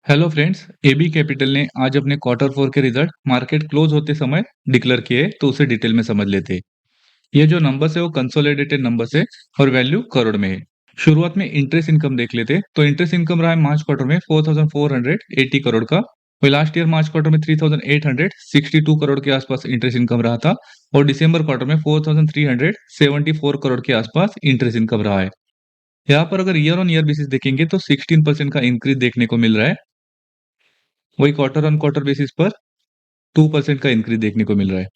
Hello friends, AB capital ने आज अपने क्वार्टर फोर के रिजल्ट मार्केट क्लोज होते समय डिक्लेयर किए, तो उसे डिटेल में समझ लेते हैं। ये जो नंबर्स है वो कंसोलिडेटेड नंबर्स है और वैल्यू करोड़ में है। शुरुआत में इंटरेस्ट इनकम देख लेते हैं, तो इंटरेस्ट इनकम रहा है मार्च क्वार्टर में 4,480 करोड़ का। वही लास्ट ईयर मार्च क्वार्टर में 3,862 करोड़ के आसपास इंटरेस्ट इनकम रहा था। और दिसंबर क्वार्टर में 4,374 करोड़ के आसपास इंटरेस्ट इनकम रहा है। यहाँ पर अगर ईयर ऑन ईयर बेसिस देखेंगे तो 16% का इंक्रीज देखने को मिल रहा है। वही क्वार्टर ऑन क्वार्टर बेसिस पर 2% का इंक्रीज देखने को मिल रहा है।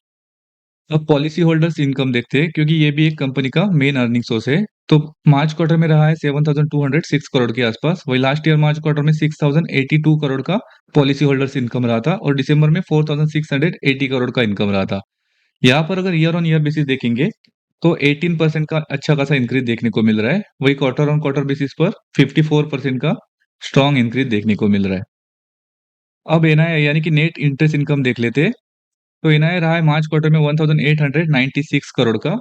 अब पॉलिसी होल्डर्स इनकम देखते हैं, क्योंकि ये भी एक कंपनी का मेन अर्निंग सोर्स है। तो मार्च क्वार्टर में रहा है 7,206 करोड़ के आसपास। वही लास्ट ईयर मार्च क्वार्टर में 6,082 करोड़ का पॉलिसी होल्डर्स इनकम रहा था और दिसंबर में 4,680 करोड़ का इनकम रहा था। यहाँ पर अगर ईयर ऑन ईयर बेसिस देखेंगे तो 18% का अच्छा खासा इंक्रीज देखने को मिल रहा है। वही क्वार्टर ऑन क्वार्टर बेसिस पर 54% का स्ट्रॉन्ग इंक्रीज देखने को मिल रहा है। अब एनआई यानी कि नेट इंटरेस्ट इनकम देख लेते हैं। तो एनआई रहा है मार्च क्वार्टर में 1896 करोड़ का।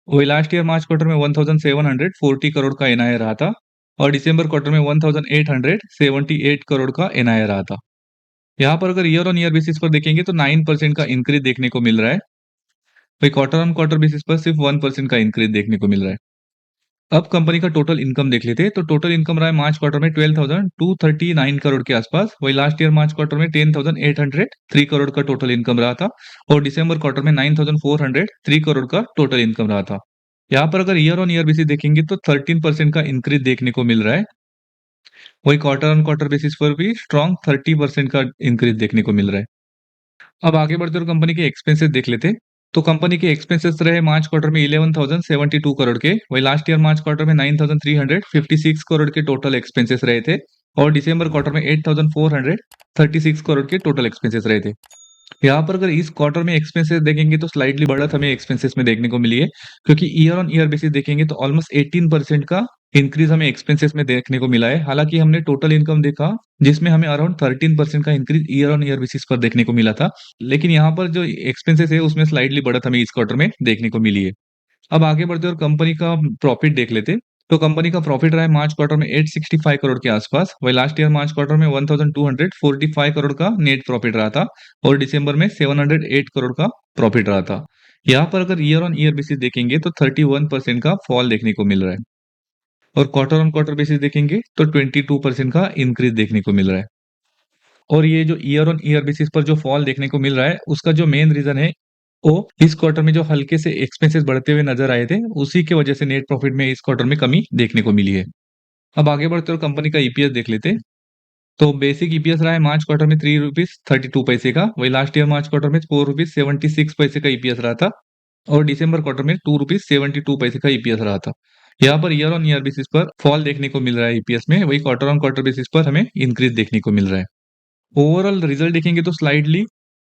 वही लास्ट ईयर मार्च क्वार्टर में 1740 करोड़ का एनआई रहा था और दिसंबर क्वार्टर में 1878 करोड़ का एनआई रहा था। यहाँ पर अगर ईयर ऑन ईयर बेसिस पर देखेंगे तो 9% का इंक्रीज देखने को मिल रहा है। वही क्वार्टर ऑन क्वार्टर बेसिस पर सिर्फ 1% का इंक्रीज देखने को मिल रहा है। अब कंपनी का टोटल इनकम देख लेते हैं, तो टोटल इनकम रहा है मार्च क्वार्टर में 12,239 करोड़ के आसपास। वही लास्ट ईयर मार्च क्वार्टर में 10,803 करोड़ का टोटल इनकम रहा था और दिसंबर क्वार्टर में 9,403 करोड़ का टोटल इनकम रहा था। यहाँ पर अगर ईयर ऑन ईयर बेसिस देखेंगे तो 13% का इंक्रीज देखने को मिल रहा है। वही क्वार्टर ऑन क्वार्टर बेसिस पर भी स्ट्रॉन्ग 30% का इंक्रीज देखने को मिल रहा है। अब आगे बढ़ते हुए कंपनी के एक्सपेंसेस देख लेते हैं। तो कंपनी के एक्सपेंसेस रहे मार्च क्वार्टर में 11,072 करोड़ के। वही लास्ट ईयर मार्च क्वार्टर में 9,356 करोड़ के टोटल एक्सपेंसेस रहे थे और दिसंबर क्वार्टर में 8,436 करोड़ के टोटल एक्सपेंसेस रहे थे। यहाँ पर अगर इस क्वार्टर में एक्सपेंसेस देखेंगे तो स्लाइटली बढ़त हमें एक्सपेंसेस में देखने को मिली है, क्योंकि ईयर ऑन ईयर बेसिस देखेंगे तो ऑलमोस्ट 18% का इंक्रीज हमें एक्सपेंसेस में देखने को मिला है। हालांकि हमने टोटल इनकम देखा जिसमें हमें अराउंड 13% का increase year on year basis पर देखने को मिला था, लेकिन यहाँ पर जो एक्सपेंसेस है उसमें स्लाइटली बढ़त हमें इस क्वार्टर में देखने को मिली है। अब आगे बढ़ते और कंपनी का प्रॉफिट देख लेते। तो कंपनी का प्रॉफिट रहा है मार्च क्वार्टर में 865 करोड़ के आसपास। वही लास्ट ईयर मार्च क्वार्टर में 1245 करोड़ का नेट प्रॉफिट रहा था और दिसंबर में 708 करोड़ का प्रॉफिट रहा था। यहाँ पर अगर ईयर ऑन ईयर बेसिस देखेंगे तो 31% का फॉल देखने को मिल रहा है और क्वार्टर ऑन क्वार्टर बेसिस देखेंगे तो 22% का इंक्रीज देखने को मिल रहा है। और ये जो ईयर ऑन ईयर बेसिस पर जो फॉल देखने को मिल रहा है उसका जो मेन रीजन है वो इस क्वार्टर में जो हल्के से एक्सपेंसेस बढ़ते हुए नजर आए थे, उसी की वजह से नेट प्रॉफिट में इस क्वार्टर में कमी देखने को मिली है। अब आगे बढ़ते हुए कंपनी का ईपीएस देख लेते हैं। तो बेसिक ईपीएस रहा है मार्च क्वार्टर में 3 रुपीज 32 पैसे का। वही लास्ट ईयर मार्च क्वार्टर में 4 रुपीज 76 पैसे का ईपीएस रहा था और दिसंबर क्वार्टर में 2 रुपीज 72 पैसे का ईपीएस रहा था। यहाँ per year on year basis पर फॉल देखने को मिल रहा है ईपीएस में। वही क्वार्टर ऑन क्वार्टर बेसिस पर हमें इंक्रीज देखने को मिल रहा है। ओवरऑल रिजल्ट देखेंगे तो स्लाइडली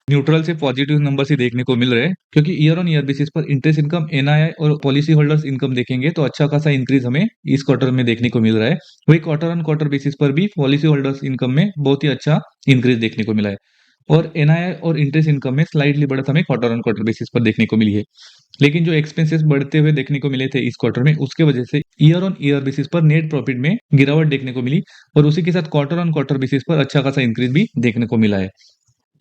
न्यूट्रल से पॉजिटिव नंबर्स ही देखने को मिल रहे हैं, क्योंकि ईयर ऑन ईयर बेसिस पर इंटरेस्ट इनकम, एनआईआई और पॉलिसी होल्डर्स इनकम देखेंगे तो अच्छा खासा इंक्रीज हमें इस क्वार्टर में देखने को मिल रहा है। वही क्वार्टर ऑन क्वार्टर बेसिस पर भी पॉलिसी होल्डर्स इनकम में बहुत ही अच्छा इंक्रीज देखने को मिला है और एनआईआई और इंटरेस्ट इनकम में स्लाइटली बढ़त हमें क्वार्टर ऑन क्वार्टर बेसिस पर देखने को मिली है। लेकिन जो एक्सपेंसेस बढ़ते हुए देखने को मिले थे इस क्वार्टर में, उसके वजह से ईयर ऑन ईयर बेसिस पर नेट प्रॉफिट में गिरावट देखने को मिली और उसी के साथ क्वार्टर ऑन क्वार्टर बेसिस पर अच्छा खासा इंक्रीज भी देखने को मिला है।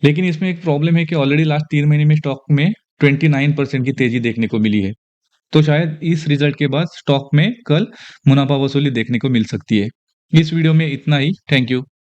लेकिन इसमें एक प्रॉब्लम है कि ऑलरेडी लास्ट 3 महीने में स्टॉक में 29% की तेजी देखने को मिली है। तो शायद इस रिजल्ट के बाद स्टॉक में कल मुनाफा वसूली देखने को मिल सकती है। इस वीडियो में इतना ही। Thank you.